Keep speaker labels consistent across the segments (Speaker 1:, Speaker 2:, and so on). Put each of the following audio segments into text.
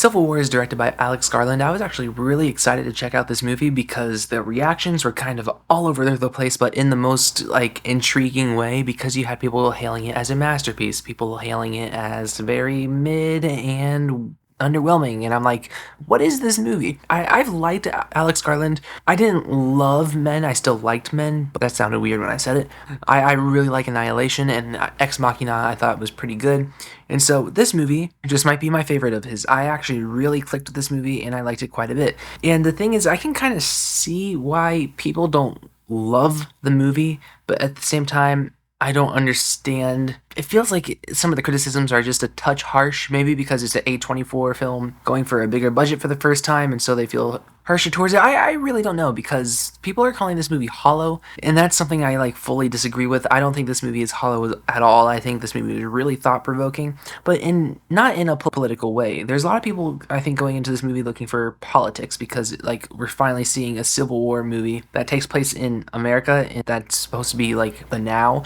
Speaker 1: Civil War is directed by Alex Garland. I was actually really excited to check out this movie because the reactions were kind of all over the place, but in the most intriguing way, because you had people hailing it as a masterpiece, people hailing it as very mid and underwhelming, and I'm like, what is this movie? I've liked Alex Garland. I didn't love Men, I still liked Men, but that sounded weird when I said it. I really like Annihilation, and Ex Machina I thought was pretty good. And so this movie just might be my favorite of his. I actually really clicked with this movie and I liked it quite a bit. And the thing is, I can kind of see why people don't love the movie, but at the same time, I don't understand. It feels like some of the criticisms are just a touch harsh, maybe because it's an A24 film going for a bigger budget for the first time, and so they feel harsher towards it. I really don't know, because people are calling this movie hollow, and that's something I fully disagree with. I don't think this movie is hollow at all. I think this movie is really thought-provoking, but not in a political way. There's a lot of people, I think, going into this movie looking for politics, because we're finally seeing a Civil War movie that takes place in America, and that's supposed to be the now.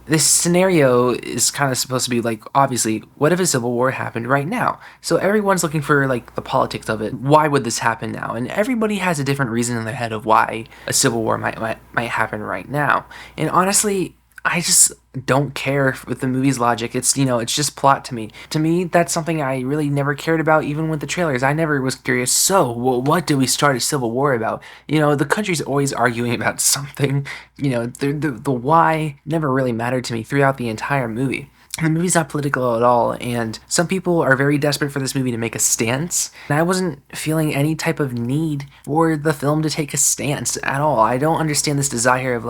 Speaker 1: This scenario is kind of supposed to be obviously, what if a civil war happened right now? So everyone's looking for the politics of it. Why would this happen now? And everybody has a different reason in their head of why a civil war might happen right now. And honestly, I just don't care with the movie's logic. It's just plot to me. To me, that's something I really never cared about, even with the trailers. I never was curious, so what do we start a civil war about? The country's always arguing about something. The why never really mattered to me throughout the entire movie. The movie's not political at all, and some people are very desperate for this movie to make a stance, and I wasn't feeling any type of need for the film to take a stance at all. I don't understand this desire of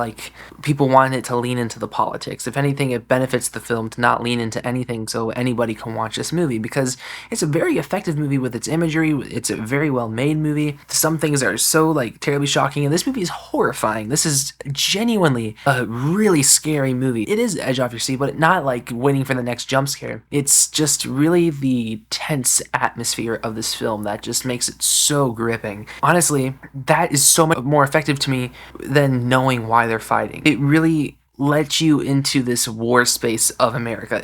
Speaker 1: people wanting it to lean into the politics. If anything, it benefits the film to not lean into anything so anybody can watch this movie, because it's a very effective movie with its imagery. It's a very well made movie. Some things are so terribly shocking, and this movie is horrifying. This is genuinely a really scary movie. It is edge off your seat, but not waiting for the next jump scare. It's just really the tense atmosphere of this film that just makes it so gripping. Honestly, that is so much more effective to me than knowing why they're fighting. It really lets you into this war space of America.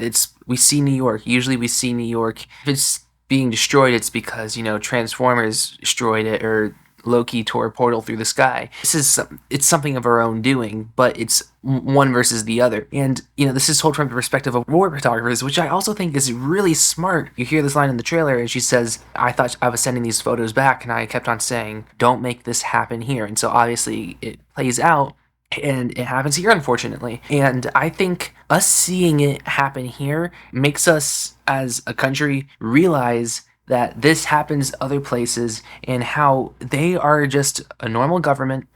Speaker 1: We see New York. Usually we see New York. If it's being destroyed, it's because, Transformers destroyed it, or Loki tore a portal through the sky. It's something of our own doing, but it's one versus the other. And, this is told from the perspective of war photographers, which I also think is really smart. You hear this line in the trailer, and she says, I thought I was sending these photos back, and I kept on saying, don't make this happen here. And so obviously it plays out, and it happens here, unfortunately. And I think us seeing it happen here makes us, as a country, realize that this happens other places, and how they are just a normal government,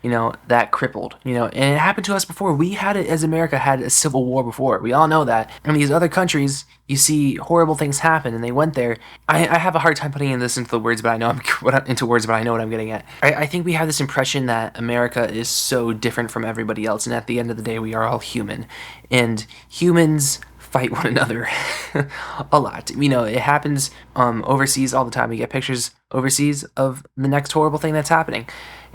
Speaker 1: that crippled, and it happened to us before. We had it, as America had a civil war before. We all know that. In these other countries, you see horrible things happen, and they went there. I have a hard time putting this into words, but I know what I'm getting at. I think we have this impression that America is so different from everybody else, and at the end of the day, we are all human, and humans fight one another a lot. It happens overseas all the time. We get pictures overseas of the next horrible thing that's happening,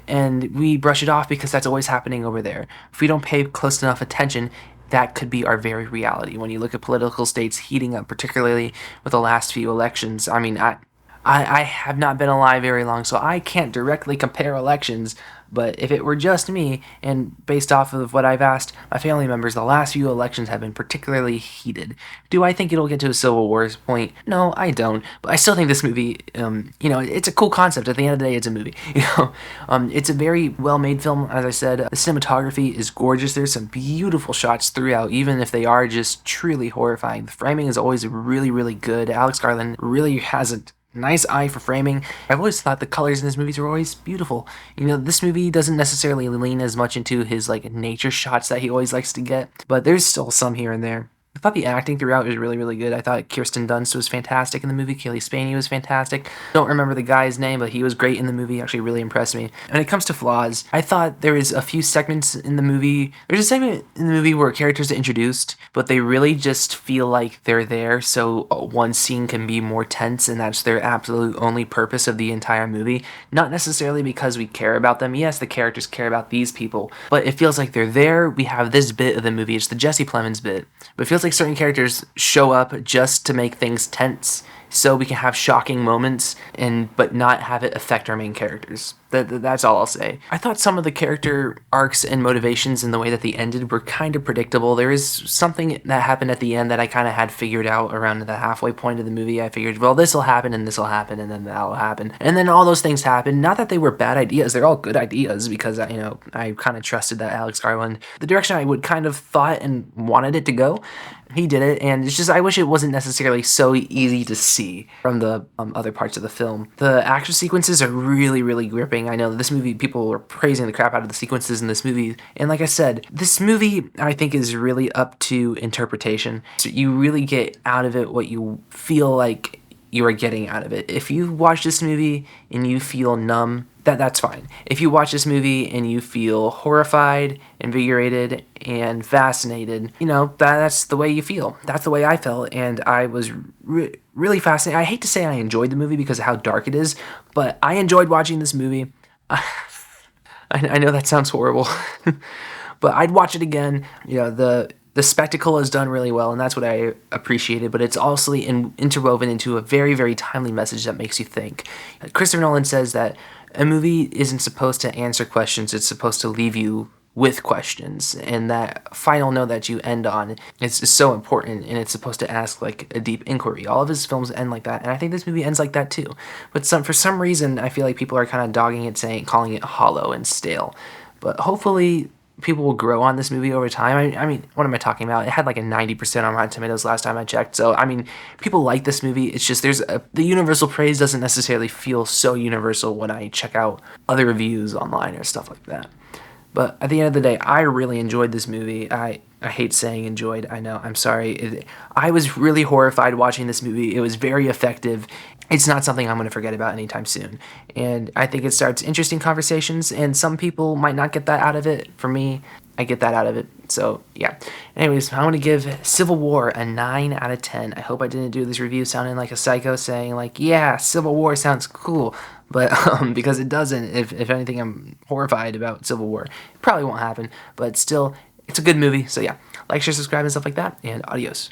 Speaker 1: and we brush it off because that's always happening over there. If we don't pay close enough attention, that could be our very reality. When you look at political states heating up, particularly with the last few elections, I have not been alive very long, so I can't directly compare elections, but if it were just me, and based off of what I've asked my family members, the last few elections have been particularly heated. Do I think it'll get to a civil war point? No, I don't, but I still think this movie, it's a cool concept. At the end of the day, it's a movie. It's a very well-made film, as I said. The cinematography is gorgeous. There's some beautiful shots throughout, even if they are just truly horrifying. The framing is always really, really good. Alex Garland really has a nice eye for framing. I've always thought the colors in his movies were always beautiful. This movie doesn't necessarily lean as much into his nature shots that he always likes to get, but there's still some here and there. I thought the acting throughout was really, really good. I thought Kirsten Dunst was fantastic in the movie. Kaylee Spaney was fantastic. Don't remember the guy's name, but he was great in the movie. Actually really impressed me. When it comes to flaws, I thought there was a few segments in the movie. There's a segment in the movie where characters are introduced, but they really just feel like they're there so one scene can be more tense, and that's their absolute only purpose of the entire movie. Not necessarily because we care about them. Yes, the characters care about these people, but it feels like they're there. We have this bit of the movie. It's the Jesse Plemons bit, but it feels like certain characters show up just to make things tense, so we can have shocking moments but not have it affect our main characters. That's all I'll say. I thought some of the character arcs and motivations and the way that they ended were kind of predictable. There is something that happened at the end that I kind of had figured out around the halfway point of the movie. I figured, well, this will happen and this will happen and then that'll happen. And then all those things happened. Not that they were bad ideas. They're all good ideas because, I kind of trusted that Alex Garland, the direction I would kind of thought and wanted it to go, he did it, and it's just I wish it wasn't necessarily so easy to see from the other parts of the film. The action sequences are really, really gripping. I know this movie, people were praising the crap out of the sequences in this movie, and like I said, this movie I think is really up to interpretation. So you really get out of it what you feel like you are getting out of it. If you watch this movie and you feel numb, that's fine. If you watch this movie and you feel horrified, invigorated, and fascinated, that's the way you feel. That's the way I felt, and I was really fascinated. I hate to say I enjoyed the movie because of how dark it is, but I enjoyed watching this movie. I know that sounds horrible, but I'd watch it again. The spectacle is done really well, and that's what I appreciated, but it's also interwoven into a very, very timely message that makes you think. Christopher Nolan says that a movie isn't supposed to answer questions, it's supposed to leave you with questions, and that final note that you end on is so important, and it's supposed to ask like a deep inquiry. All of his films end like that, and I think this movie ends like that too. But for some reason, I feel like people are kind of dogging it, calling it hollow and stale. But hopefully people will grow on this movie over time. I mean, what am I talking about? It had like a 90% on Rotten Tomatoes last time I checked. So, I mean, people like this movie. It's just the universal praise doesn't necessarily feel so universal when I check out other reviews online or stuff like that. But at the end of the day, I really enjoyed this movie. I hate saying enjoyed. I know. I'm sorry. I was really horrified watching this movie. It was very effective. It's not something I'm going to forget about anytime soon. And I think it starts interesting conversations, and some people might not get that out of it. For me, I get that out of it. So, yeah. Anyways, I'm going to give Civil War a 9 out of 10. I hope I didn't do this review sounding like a psycho saying, like, yeah, Civil War sounds cool. But, because it doesn't. If anything, I'm horrified about Civil War. It probably won't happen. But still, it's a good movie. So, yeah. Like, share, subscribe, and stuff like that. And adios.